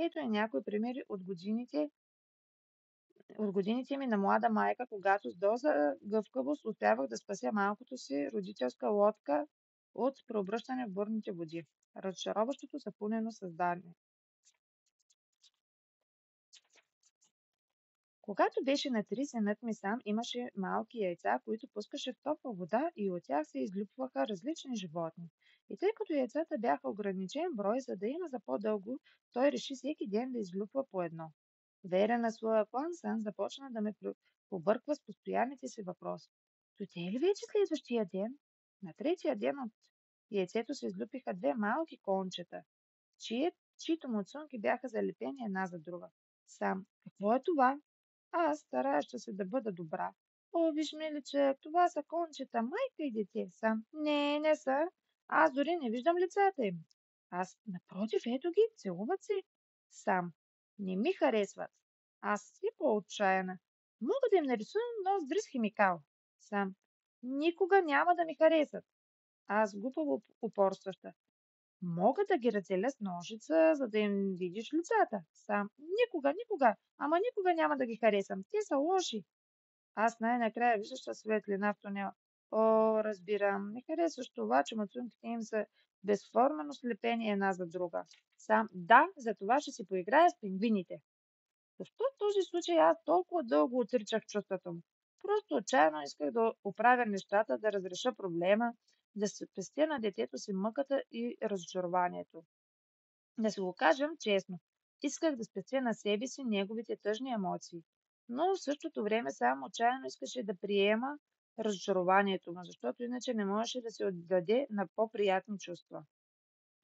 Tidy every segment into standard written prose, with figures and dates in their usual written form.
Ето и някои примери от годините ми на млада майка, когато с доза гъвкавост успявах да спася малкото си родителска лодка от преобръщане в бурните води. Разочароващото запълнено създание. Когато беше на 3, синът ми сам имаше малки яйца, които пускаше в топла вода и от тях се излюпваха различни животни. И тъй като яйцата бяха ограничен брой, за да има за по-дълго, той реши всеки ден да излюпва по едно. Верен на своя план, Сан започна да ме побърква с постоянните си въпроси. Дойде ли вече следващия ден? На третия ден от яйцето се излюпиха две малки кончета, чието муцунки бяха залепени една за друга. Сам, какво е това? Аз, стараеща се да бъда добра. О, виж, миличе, това са кончета, майка и дете. Сам, не са. Аз дори не виждам лицата им. Аз, напротив, ето ги, целуват се. Сам, не ми харесват. Аз си по-отчаяна. Мога да им нарисувам нос дръз химикал. Сам, никога няма да ми харесат. Аз глупаво упорстваща. Мога да ги разделя с ножица, за да им видиш лицата. Сам. Никога. Ама никога няма да ги харесам. Те са лоши. Аз най-накрая виждаща светлина в тунела. О, разбирам. Не харесваш това, че мацунките им са безформено слепени една за друга. Сам. Да, за това ще си поиграя с пингвините. Защо в този случай аз толкова дълго отричах чувствата му? Просто отчаяно исках да оправя нещата, да разреша проблема, да се спестя на детето си мъката и разочарованието. Да си го кажем честно, исках да спестя на себе си неговите тъжни емоции, но в същото време само отчаяно искаше да приема разочарованието му, защото иначе не можеше да се отдаде на по-приятни чувства.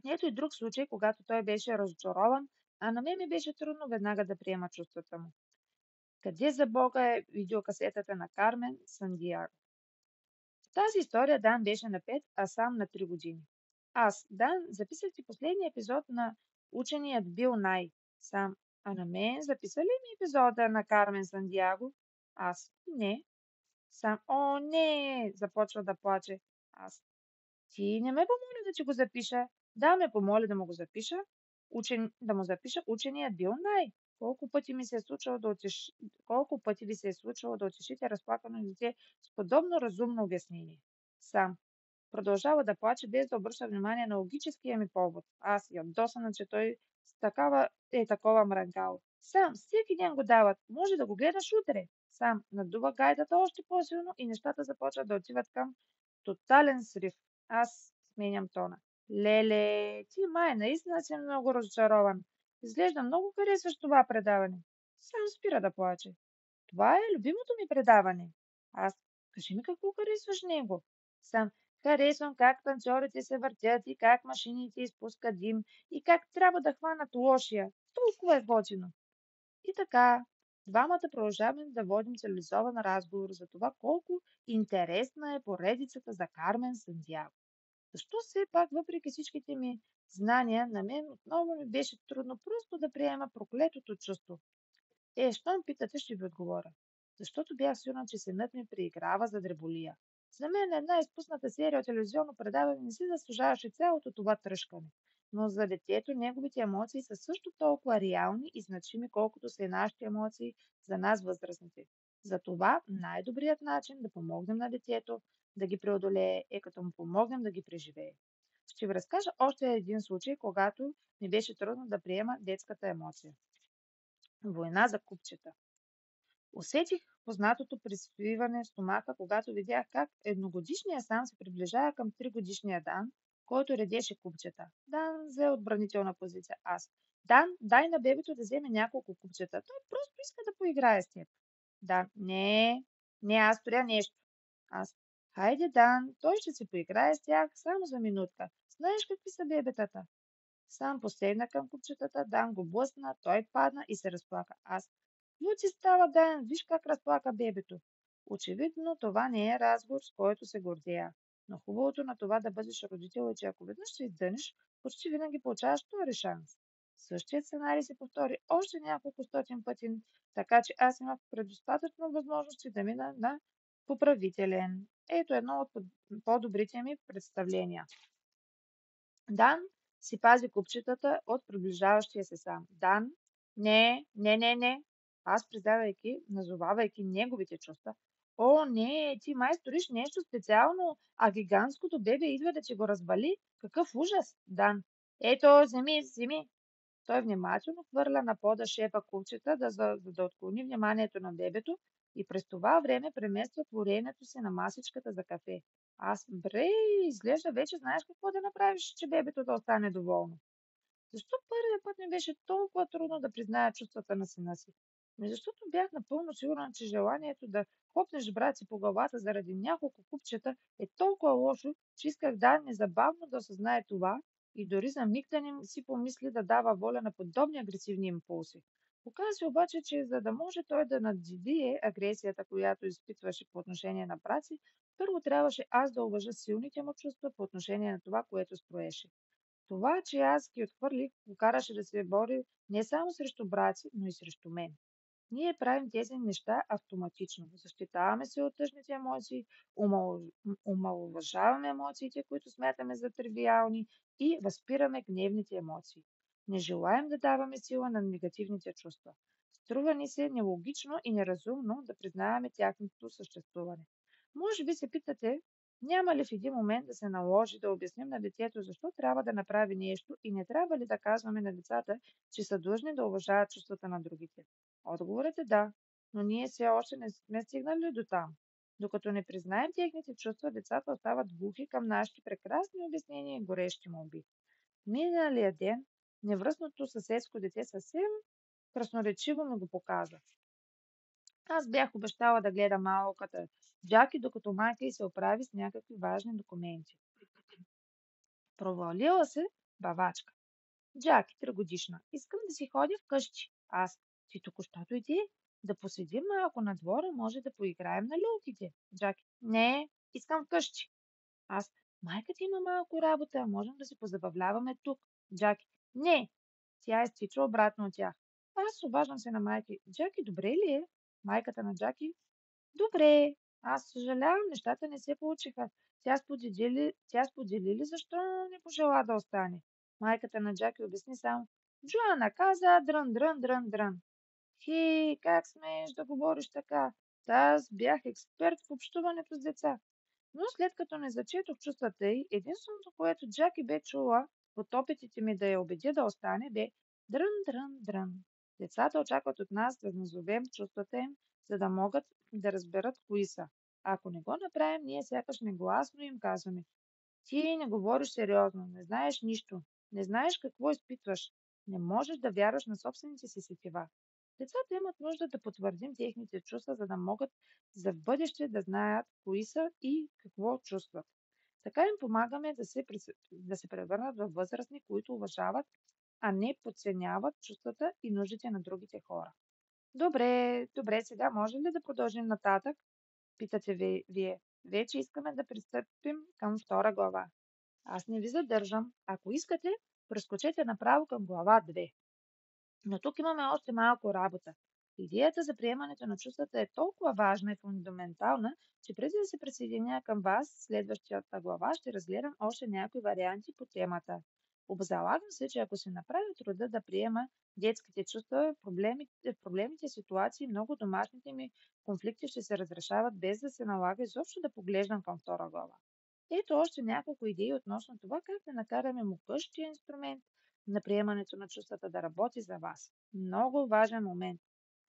Ето и друг случай, когато той беше разочарован, а на мен ми беше трудно веднага да приема чувствата му. Къде за Бога е видеокасетата на Кармен Сандиаго? В тази история Дан беше на 5, а сам на 3 години. Аз, Дан, записах ти последния епизод на ученият Бил Най. Сам, а на мен записа ли ми епизода на Кармен Сандиаго? Аз, не. Сам, о, не, започва да плаче. Аз, ти не ме помоли да ти го запиша. Да, ме помоли да му го запиша. Да му запиша ученият Бил Най. Колко пъти ви се е случило да утешите разплакано дете с подобно разумно обяснение? Сам. Продължава да плаче, без да обръща внимание на логическия ми повод. Аз ядосана, че той такова мрънкал. Сам, всеки ден го дават. Може да го гледаш утре. Сам, надува гайдата още по-силно и нещата започват да отиват към тотален срив. Аз сменям тона. Леле, ти май наистина си много разочарован. Изглежда много харесваш това предаване. Сам спира да плаче. Това е любимото ми предаване. Аз, кажи ми какво харесваш него. Сам, харесвам как танцорите се въртят и как машините изпускат дим и как трябва да хванат лошия. Толкова е готино. И така, двамата продължаваме да водим цивилизован разговор за това колко интересна е поредицата за Кармен Сандиаго. Защо все пак, въпреки всичките ми знания, на мен отново ми беше трудно просто да приема проклетото чувство. Щом питате, ще ви отговоря. Защото бях сигурна, че синът ми преиграва за дреболия. За мен една изпусната серия от телевизионно предаване не си заслужаваше цялото това тръжкане. Но за детето неговите емоции са също толкова реални и значими, колкото са и нашите емоции за нас възрастните. Затова най-добрият начин да помогнем на детето да ги преодолее е като му помогнем да ги преживее. Ще ви разкажа още един случай, когато ми беше трудно да приема детската емоция. Война за купчета. Усетих познатото присвиване в стомаха, когато видях как едногодишният Сам се приближава към 3-годишния Дан, който редеше купчета. Дан взе отбранителна позиция. Аз. Дан, дай на бебето да вземе няколко купчета. Той просто иска да поиграе с теб. Дан. Не, аз сторя нещо. Аз. Хайде, Дан, той ще си поиграе с тях само за минутка. Знаеш какви са бебетата? Сам посегна към купчетата, Дан го блъсна, той падна и се разплака. Аз. Но ти става, Дан, виж как разплака бебето. Очевидно това не е разговор, с който се гордея. Но хубавото на това да бъдеш родител е, че ако веднъж се издъниш, почти винаги получаваш втори шанс. Същият сценарий се повтори още няколко стотин пъти, така че аз имах предостатъчно възможности да мина на поправителен. Ето едно от по-добрите ми представления. Дан си пази купчетата от приближаващия се сам. Дан, не, не, не, не. Аз, назовавайки неговите чувства. О, не, ти май сториш нещо специално, а гигантското бебе идва да ти го развали. Какъв ужас, Дан. Ето, вземи. Той внимателно хвърля на пода шепа купчета, за да отклони вниманието на бебето и през това време премества творението си на масичката за кафе. Бре, изглежда вече знаеш какво да направиш, че бебето да остане доволно. Защо първият път ми беше толкова трудно да призная чувствата на сина си? Защото бях напълно сигурна, че желанието да хлопнеш брат си по главата заради няколко купчета е толкова лошо, че исках незабавно да осъзнае това и дори за миг да не си помисли да дава воля на подобни агресивни импулси. Оказа се обаче, че за да може той да наджидие агресията, която изпитваше по отношение на брат си, първо трябваше аз да уважа силните му чувства по отношение на това, което строеше. Това, че аз ги отхвърлих, го караше да се бори не само срещу брат си, но и срещу мен. Ние правим тези неща автоматично. Защитаваме се от тъжните емоции, омалуважаваме емоциите, които смятаме за тривиални и възпираме гневните емоции. Не желаем да даваме сила на негативните чувства. Струва ни се нелогично и неразумно да признаваме тяхното съществуване. Може би се питате, няма ли в един момент да се наложи да обясним на детето защо трябва да направи нещо и не трябва ли да казваме на децата, че са длъжни да уважават чувствата на другите? Отговорът е да, но ние все още не сме стигнали до там. Докато не признаем техните чувства, децата остават глухи към нашите прекрасни обяснения и горещи молби. Миналия ден невръстното съседско дете съвсем красноречиво ми го показа. Аз бях обещала да гледам малката Джаки, докато майка й се оправи с някакви важни документи. Провалила се бавачка. Джаки, 3-годишна. Искам да си ходя вкъщи. Ти току-що дойди. Да поседим малко на двора, може да поиграем на люлките. Джаки, не, искам вкъщи. Аз, майка ти има малко работа, можем да се позабавляваме тук. Джаки, не. Тя изтича обратно от тях. Аз обаждам се на майка. Джаки, добре ли е? Майката на Джаки, добре. Аз съжалявам, нещата не се получиха. Тя сподели ли защо не пожела да остане? Майката на Джаки обясни само. Джоана каза дрън, дрън, дрън, дрън. Как смееш да говориш така? Аз бях експерт в общуването с деца. Но след като не зачетох чувствата й, единственото, което Джаки бе чула от опитите ми да я убедя да остане, бе дрън, дрън, дрън. Децата очакват от нас да назовем чувствата им, за да могат да разберат кои са. А ако не го направим, ние сякаш негласно им казваме. Ти не говориш сериозно, не знаеш нищо, не знаеш какво изпитваш, не можеш да вярваш на собствените си сетива. Децата имат нужда да потвърдим техните чувства, за да могат за в бъдеще да знаят кои са и какво чувстват. Така им помагаме да се превърнат в възрастни, които уважават, а не подценяват чувствата и нуждите на другите хора. Добре, сега може ли да продължим нататък? Питате вие. Вече искаме да пристъпим към втора глава. Аз не ви задържам. Ако искате, прескочете направо към глава 2. Но тук имаме още малко работа. Идеята за приемането на чувствата е толкова важна и фундаментална, че преди да се присъединя към вас, следващата глава ще разгледам още някои варианти по темата. Обзалагам се, че ако се направи труда да приема детските чувства, в проблемите ситуации, много домашните ми конфликти ще се разрешават без да се налага изобщо да поглеждам към втора глава. Ето още няколко идеи относно това как да накараме могъщия инструмент на приемането на чувствата да работи за вас. Много важен момент.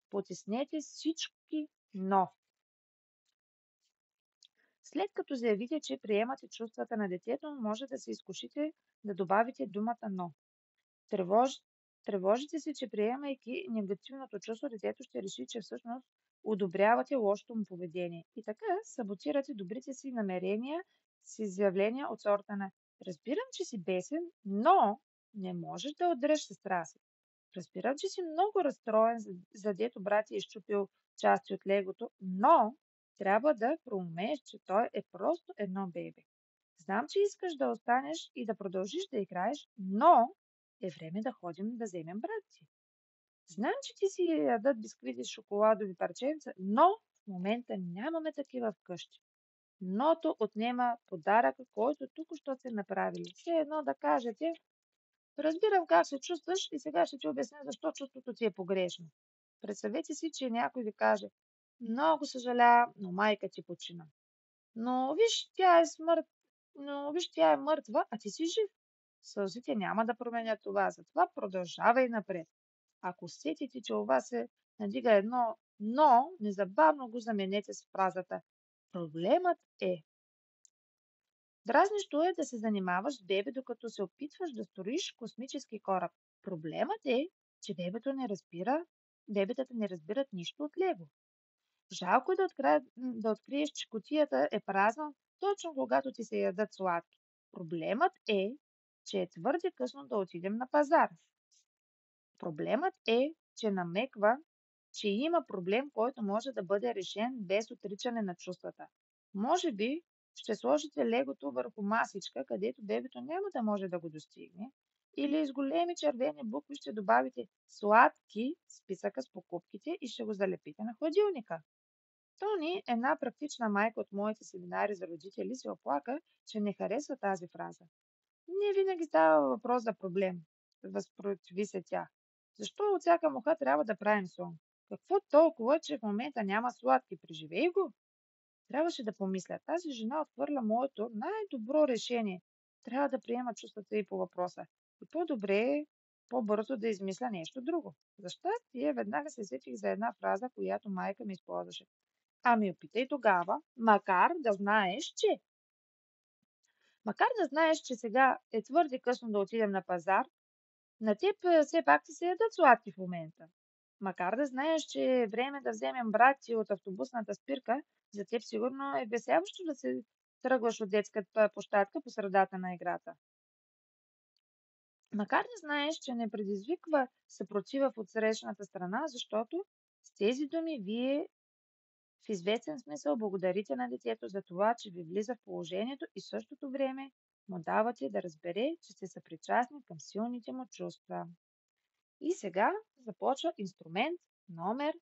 Потиснете всички но. След като заявите, че приемате чувствата на детето, може да се изкушите да добавите думата но. Тревож... Тревожите се, че приемайки негативното чувство, детето ще реши, че всъщност одобрявате лошото му поведение. И така саботирате добрите си намерения с изявления от сорта на разбирам, че си бесен, но не можеш да отдръж сестра си. Разбирам, че си много разстроен, задето брат ти е изчупил части от легото, но трябва да проумееш, че той е просто едно бебе. Знам, че искаш да останеш и да продължиш да играеш, но е време да ходим да вземем брат ти. Знам, че ти си ядат бисквити с шоколадови парченца, но в момента нямаме такива вкъщи. Ното отнема подаръка, който тук що сте направили. Все едно да кажете, Разбирам как се чувстваш и сега ще ти обясня защо чувството ти е погрешно. Представете си, че някой ви каже: много съжалявам, но майка ти почина. Но виж, тя е мъртва, а ти си жив. Сълзите няма да променят това, затова продължавай напред. Ако усетите, че у вас се надига едно но, незабавно го заменете с фразата: проблемът е. Дразнещо е да се занимаваш с бебе, докато се опитваш да строиш космически кораб. Проблемът е, че бебетата не разбират нищо от лего. Жалко е да откриеш, че кутията е празна, точно когато ти се ядат сладки. Проблемът е, че е твърде късно да отидем на пазар. Проблемът е, че намеква, че има проблем, който може да бъде решен без отричане на чувствата. Може би ще сложите легото върху масичка, където бебето няма да може да го достигне, или с големи червени букви ще добавите сладки в списъка с покупките и ще го залепите на хладилника. Тони, една практична майка от моите семинари за родители, се оплака, че не харесва тази фраза. Не винаги става въпрос за проблем, възпротиви се тя. Защо от всяка муха трябва да правим сон? Какво толкова, че в момента няма сладки? Преживей го! Трябваше да помисля. Тази жена отхвърля моето най-добро решение. Трябва да приема чувствата и по въпроса. И по-добре е по-бързо да измисля нещо друго. За щастие, веднага се сетих за една фраза, която майка ми използваше. Ами опитай тогава, макар да знаеш, че сега е твърде късно да отидем на пазар, на теб все пак ти се ядат сладки в момента. Макар да знаеш, че е време да вземем брат ти от автобусната спирка, за теб сигурно е бесяващо да се тръгваш от детската площадка по средата на играта. Макар да знаеш, че не предизвиква съпротива от срещната страна, защото с тези думи вие в известен смисъл благодарите на детето за това, че ви влиза в положението и в същото време му давате да разбере, че сте съпричастни към силните му чувства. И сега започва инструмент номер